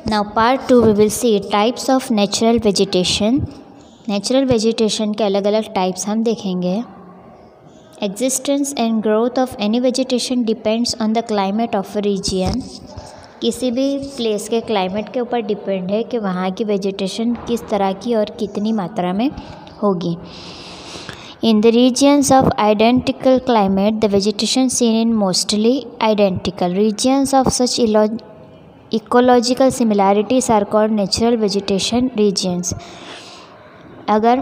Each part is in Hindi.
Now part 2 we will see types of natural vegetation. Natural vegetation के अलग अलग टाइप्स हम देखेंगे. Existence and growth of any vegetation depends on the climate of a region. किसी भी प्लेस के क्लाइमेट के ऊपर डिपेंड है कि वहाँ की वेजिटेशन किस तरह की और कितनी मात्रा में होगी. In the regions of identical climate, the vegetation seen in mostly identical regions of such ecological similarities are called natural vegetation regions. अगर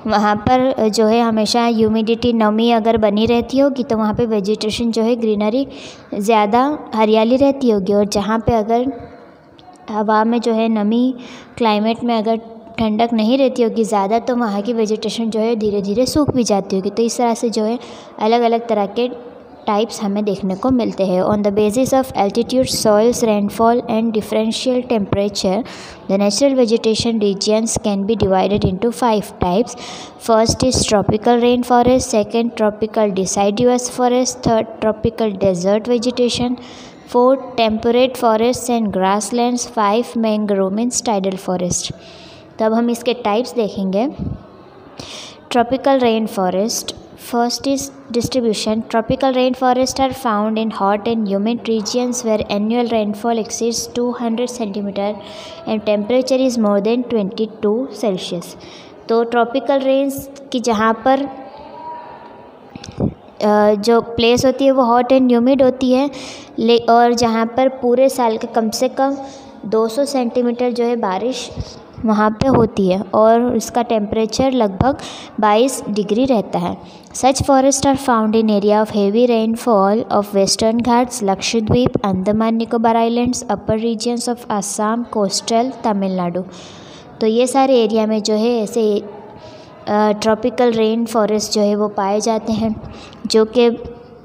वहाँ पर जो है हमेशा ह्यूमिडिटी नमी अगर बनी रहती होगी तो वहाँ पे वेजिटेशन जो है ग्रीनरी ज़्यादा हरियाली रहती होगी. और जहाँ पे अगर हवा में जो है नमी क्लाइमेट में अगर ठंडक नहीं रहती होगी ज़्यादा तो वहाँ की वेजिटेशन जो है धीरे धीरे सूख भी जाती होगी. तो इस तरह से जो है अलग अलग तरह के टाइप्स हमें देखने को मिलते हैं. On the basis of altitude, soils, rainfall and differential temperature, the natural vegetation regions can be divided into 5 types. First is tropical rain forest, second tropical deciduous forest, third tropical desert vegetation, fourth temperate forest and grasslands, 5 mangrove means tidal forest. तब हम इसके टाइप्स देखेंगे. Tropical rain forest. First is distribution. Tropical rainforests are found in hot and humid regions where annual rainfall exceeds 200 cm and temperature is more than 22 Celsius. तो ट्रॉपिकल रेंज की जहाँ पर जो प्लेस होती है वो हॉट एंड ह्यूमिड होती है और जहाँ पर पूरे साल के कम से कम 200 सेंटीमीटर जो है बारिश वहाँ पे होती है और इसका टेम्परेचर लगभग 22 डिग्री रहता है. Such forest are found in area of heavy rainfall of Western Ghats, Lakshadweep, Andaman Nicobar islands, upper regions of Assam, coastal Tamil Nadu. तो ये सारे एरिया में जो है ऐसे ट्रॉपिकल रेन फॉरेस्ट जो है वो पाए जाते हैं जो कि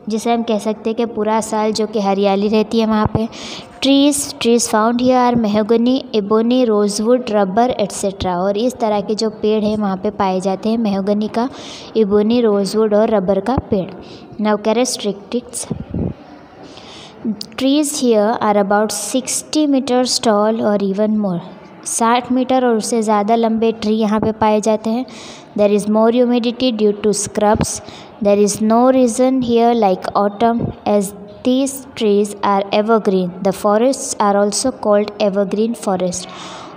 जिसे हम कह सकते हैं कि पूरा साल जो कि हरियाली रहती है वहाँ पे. Trees found here are mahogany, ebony, rosewood, rubber etcetera. और इस तरह के जो पेड़ हैं वहाँ पे पाए जाते हैं मेहगनी का, एबोनी, रोजवुड और रबर का पेड़. Now characteristics. Trees here are about 60 metres tall और इवन मोर. 60 मीटर और उससे ज़्यादा लंबे ट्री यहाँ पे पाए जाते हैं. There is more humidity due to scrubs. There is no reason here like autumn as these trees are evergreen. The forests are also called evergreen forest.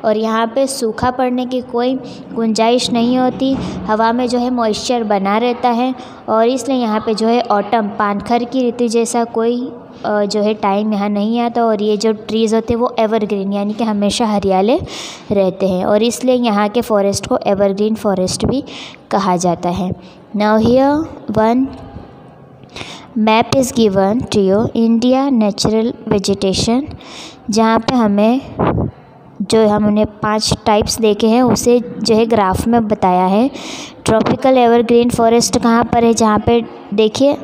और यहाँ पे सूखा पड़ने की कोई गुंजाइश नहीं होती. हवा में जो है मॉइस्चर बना रहता है और इसलिए यहाँ पे जो है ऑटम पानखर की ऋतु जैसा कोई जो है टाइम यहाँ नहीं आता. और ये जो ट्रीज़ होते हैं वो एवरग्रीन यानी कि हमेशा हरियाले रहते हैं और इसलिए यहाँ के फॉरेस्ट को एवरग्रीन फॉरेस्ट भी कहा जाता है. Now here one map is given to you, India natural vegetation, जहाँ पे हमें जो हमने 5 टाइप्स देखे हैं उसे जो है ग्राफ में बताया है. ट्रॉपिकल एवरग्रीन फॉरेस्ट कहाँ पर है, जहाँ पे देखिए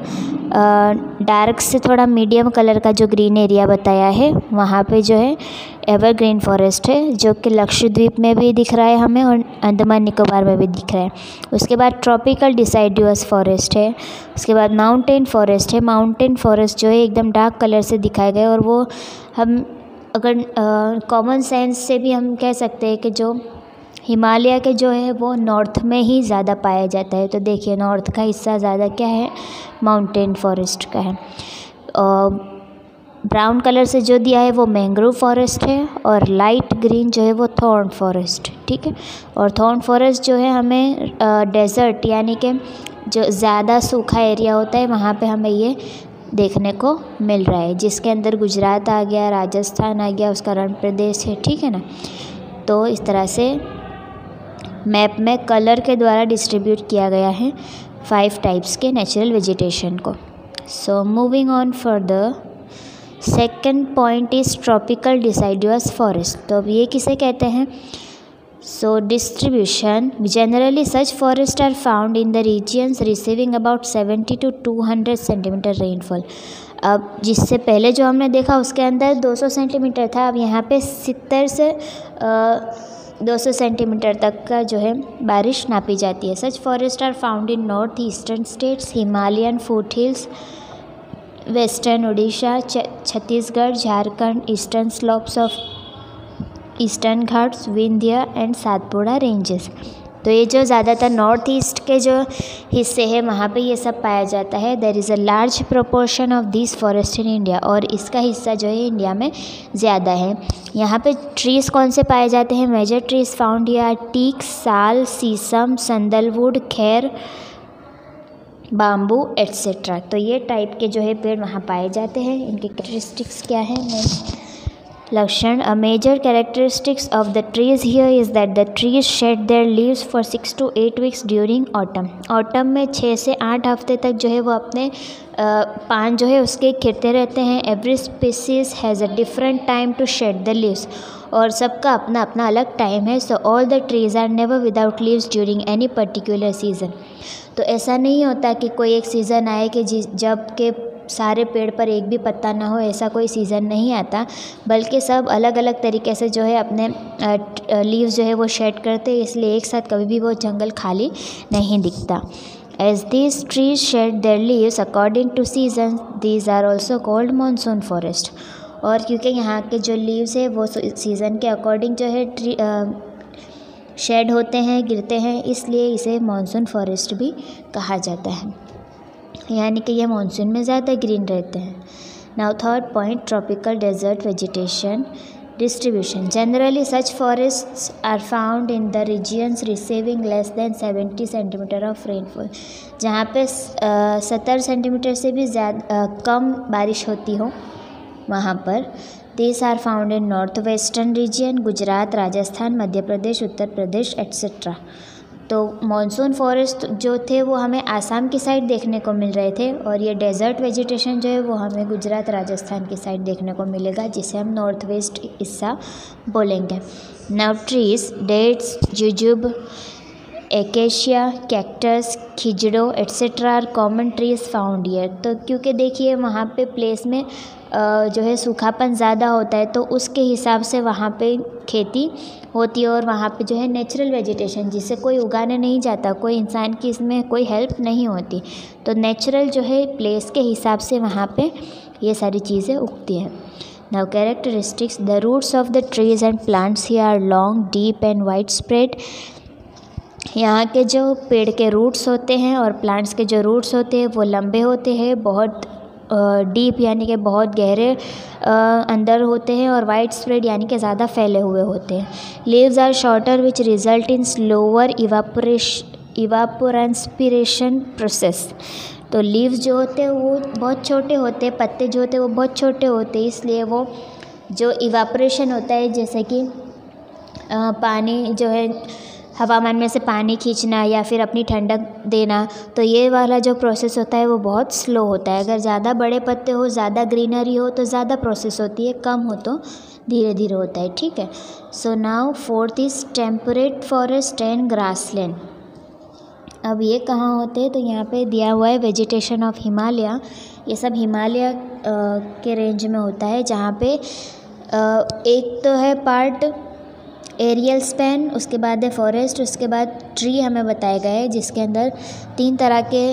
डार्क से थोड़ा मीडियम कलर का जो ग्रीन एरिया बताया है वहाँ पे जो है एवरग्रीन फॉरेस्ट है जो कि लक्षद्वीप में भी दिख रहा है हमें और अंडमान निकोबार में भी दिख रहा है. उसके बाद ट्रॉपिकल डिसाइडुअस फॉरेस्ट है. उसके बाद माउंटेन फॉरेस्ट है. माउंटेन फॉरेस्ट जो है एकदम डार्क कलर से दिखाया गया और वो हम अगर कॉमन सेंस से भी हम कह सकते हैं कि जो हिमालय के जो है वो नॉर्थ में ही ज़्यादा पाया जाता है. तो देखिए नॉर्थ का हिस्सा ज़्यादा क्या है, माउंटेन फॉरेस्ट का है. ब्राउन कलर से जो दिया है वो मैंग्रोव फॉरेस्ट है और लाइट ग्रीन जो है वो थॉर्न फॉरेस्ट. ठीक है. और थॉर्न फॉरेस्ट जो है हमें डेजर्ट यानी कि जो ज़्यादा सूखा एरिया होता है वहाँ पे हमें ये देखने को मिल रहा है, जिसके अंदर गुजरात आ गया, राजस्थान आ गया, उसका रण प्रदेश है. ठीक है ना. तो इस तरह से मैप में कलर के द्वारा डिस्ट्रीब्यूट किया गया है 5 टाइप्स के नेचुरल वेजिटेशन को. So moving on further, second point is tropical deciduous forest. तो अब ये किसे कहते हैं. So distribution. Generally such forest are found in the regions receiving about 70 to 200 centimetre rainfall. अब जिससे पहले जो हमने देखा उसके अंदर 200 सेंटीमीटर था, अब यहाँ पे 70 से 200 सेंटीमीटर तक का जो है बारिश नापी जाती है. Such forest are found in north eastern states, Himalayan foot hills, western Orissa, Chhattisgarh, Jharkhand, eastern slopes of Eastern Ghats, Vindhya and Satpura ranges. तो ये जो ज़्यादातर नॉर्थ ईस्ट के जो हिस्से हैं वहाँ पे ये सब पाया जाता है। There is a large proportion of this forest in India, और इसका हिस्सा जो है इंडिया में ज़्यादा है। यहाँ पे ट्रीज़ कौन से पाए जाते हैं? Major trees found here teak, sal, sheesham, संदलवुड, खैर, बाम्बू एट्सेट्रा। तो ये टाइप के जो है पेड़ वहाँ पाए जाते हैं। इनके कैरेक्टरिस्टिक्स क्या है? लक्षण, a major characteristics of the trees here is that the trees shed their leaves for 6 to 8 weeks during autumn. Autumn में 6 से 8 हफ्ते तक जो है वो अपने पान जो है उसके खिलते रहते हैं। Every species has a different time to shed the leaves, और सबका अपना अपना अलग टाइम है। So all the trees are never without leaves during any particular season. तो ऐसा नहीं होता कि कोई एक सीज़न आए कि जब के सारे पेड़ पर एक भी पत्ता ना हो, ऐसा कोई सीज़न नहीं आता, बल्कि सब अलग अलग तरीके से जो है अपने लीव्स जो है वो शेड करते हैं, इसलिए एक साथ कभी भी वो जंगल खाली नहीं दिखता। As these trees shed their leaves according to season, these are also called monsoon forest. और क्योंकि यहाँ के जो लीव्स है वो सीज़न के अकॉर्डिंग जो है शेड होते हैं, गिरते हैं, इसलिए इसे मानसून फॉरेस्ट भी कहा जाता है, यानी कि ये मानसून में ज़्यादा ग्रीन रहते हैं। Now third point, tropical desert vegetation distribution. Generally such forests are found in the regions receiving less than 70 centimetre of rainfall. जहाँ पे 70 सेंटीमीटर से भी ज़्यादा कम बारिश होती हो वहाँ पर। These are found in north western region, Gujarat, Rajasthan, Madhya Pradesh, Uttar Pradesh etcetera. तो मॉनसून फॉरेस्ट जो थे वो हमें आसाम की साइड देखने को मिल रहे थे, और ये डेजर्ट वेजिटेशन जो है वो हमें गुजरात, राजस्थान की साइड देखने को मिलेगा, जिसे हम नॉर्थ वेस्ट हिस्सा बोलेंगे। Now trees, dates, jujube, acacia, cactus, khijdo etcetera are common trees found here. तो क्योंकि देखिए वहाँ पे प्लेस में जो है सूखापन ज़्यादा होता है, तो उसके हिसाब से वहाँ पे खेती होती है, और वहाँ पे जो है नेचुरल वेजिटेशन जिसे कोई उगाने नहीं जाता, कोई इंसान की इसमें कोई हेल्प नहीं होती, तो नेचुरल जो है प्लेस के हिसाब से वहाँ पे ये सारी चीज़ें उगती हैं। Now characteristics, the roots of the trees and plants here are long, deep and wide spread. यहाँ के जो पेड़ के रूट्स होते हैं और प्लांट्स के जो रूट्स होते हैं वो लंबे होते हैं, बहुत डीप यानी कि बहुत गहरे अंदर होते हैं, और वाइड स्प्रेड यानी कि ज़्यादा फैले हुए होते हैं। Leaves are shorter which result in slower evapotranspiration process. तो लीव्स जो होते हैं वो बहुत छोटे होते हैं, पत्ते जो होते हैं वो बहुत छोटे होते हैं, इसलिए वो जो इवापोरेशन होता है, जैसे कि पानी जो है हवामान में से पानी खींचना या फिर अपनी ठंडक देना, तो ये वाला जो प्रोसेस होता है वो बहुत स्लो होता है। अगर ज़्यादा बड़े पत्ते हो, ज़्यादा ग्रीनरी हो तो ज़्यादा प्रोसेस होती है, कम हो तो धीरे धीरे होता है, ठीक है। So now fourth is temperate forest and grassland. अब ये कहाँ होते हैं? तो यहाँ पे दिया हुआ है वेजिटेशन ऑफ हिमालय। ये सब हिमालय के रेंज में होता है, जहाँ पे एक तो है पार्ट एरियल स्पैन, उसके बाद है फॉरेस्ट, उसके बाद ट्री हमें बताया गया है, जिसके अंदर 3 तरह के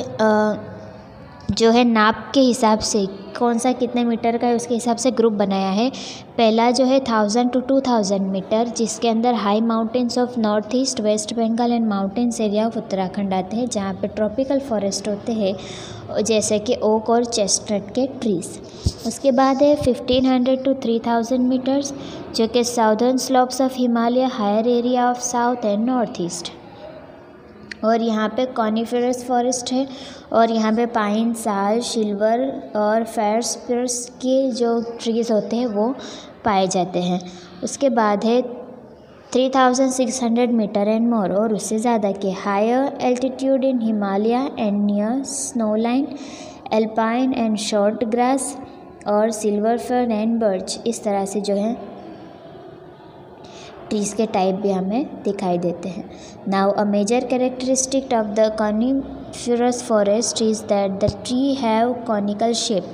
जो है नाप के हिसाब से कौन सा कितने मीटर का है उसके हिसाब से ग्रुप बनाया है। पहला जो है 1000 to 2000 मीटर, जिसके अंदर high mountains of north east, west Bengal and mountains area of Uttarakhand आते हैं, जहाँ पे ट्रॉपिकल फॉरेस्ट होते हैं, जैसे कि ओक और चेस्टनट के ट्रीज़। उसके बाद है 1500 to 3000 मीटर्स, जो कि southern slopes of Himalaya, higher area of south and north east. और यहाँ पे कॉनिफेरस फॉरेस्ट है, और यहाँ पे पाइन, साल, सिल्वर और फायरस्पियर्स के जो ट्रीज़ होते हैं वो पाए जाते हैं। उसके बाद है 3600 मीटर एंड मोर, और उससे ज़्यादा के higher altitude in Himalaya and near snow line, alpine and short grass और सिल्वर फर्न एंड बर्च। इस तरह से जो है ट्रीज़ के टाइप भी हमें दिखाई देते हैं। Now a major characteristic of the coniferous forest is that the tree have conical shape.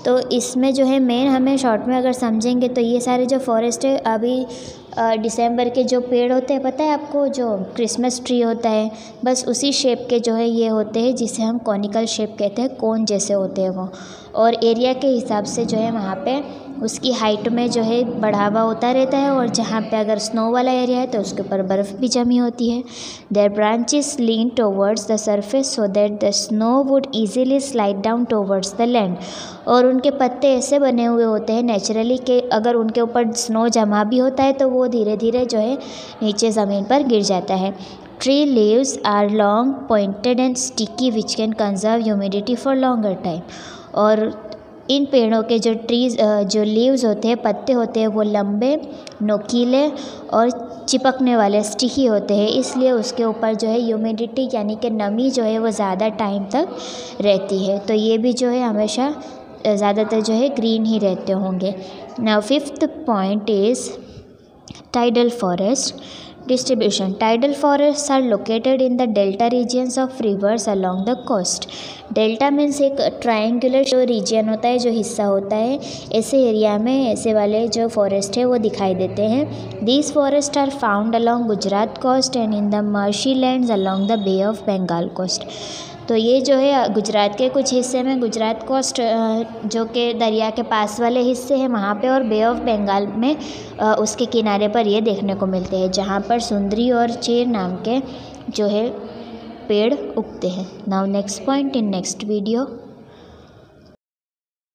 तो इसमें जो है मेन हमें शॉर्ट में अगर समझेंगे तो ये सारे जो फॉरेस्ट है, अभी दिसंबर के जो पेड़ होते हैं, पता है आपको, जो क्रिसमस ट्री होता है, बस उसी शेप के जो है ये होते हैं, जिसे हम कॉनिकल शेप कहते हैं, कोन जैसे होते हैं वो। और एरिया के हिसाब से जो है वहाँ पे उसकी हाइट में जो है बढ़ावा होता रहता है, और जहाँ पे अगर स्नो वाला एरिया है तो उसके ऊपर बर्फ़ भी जमी होती है। Their branches lean towards the surface so that the snow would easily slide down towards the land. और उनके पत्ते ऐसे बने हुए होते हैं नेचुरली कि अगर उनके ऊपर स्नो जमा भी होता है तो वो धीरे धीरे जो है नीचे ज़मीन पर गिर जाता है। Tree leaves are long pointed and sticky which can conserve humidity for longer time. और इन पेड़ों के जो लीव्स होते हैं, पत्ते होते हैं, वो लंबे, नोकीले और चिपकने वाले, स्टिकी होते हैं, इसलिए उसके ऊपर जो है ह्यूमिडिटी यानी कि नमी जो है वो ज़्यादा टाइम तक रहती है। तो ये भी जो है हमेशा ज़्यादातर जो है ग्रीन ही रहते होंगे। Now fifth point is tidal forest distribution. Tidal forests are located in the delta regions of rivers along the coast. Delta means एक ट्रायंगुलर जो रीजन होता है, जो हिस्सा होता है, ऐसे एरिया में ऐसे वाले जो फॉरेस्ट है वो दिखाई देते हैं। These forest are found along Gujarat coast and in the marshy lands along the Bay of Bengal coast. तो ये जो है गुजरात के कुछ हिस्से में, गुजरात कोस्ट जो कि दरिया के पास वाले हिस्से हैं वहाँ पे, और बे ऑफ बंगाल में उसके किनारे पर ये देखने को मिलते हैं, जहाँ पर सुंदरी और चीर नाम के जो है पेड़ उगते हैं। Now next point in next video.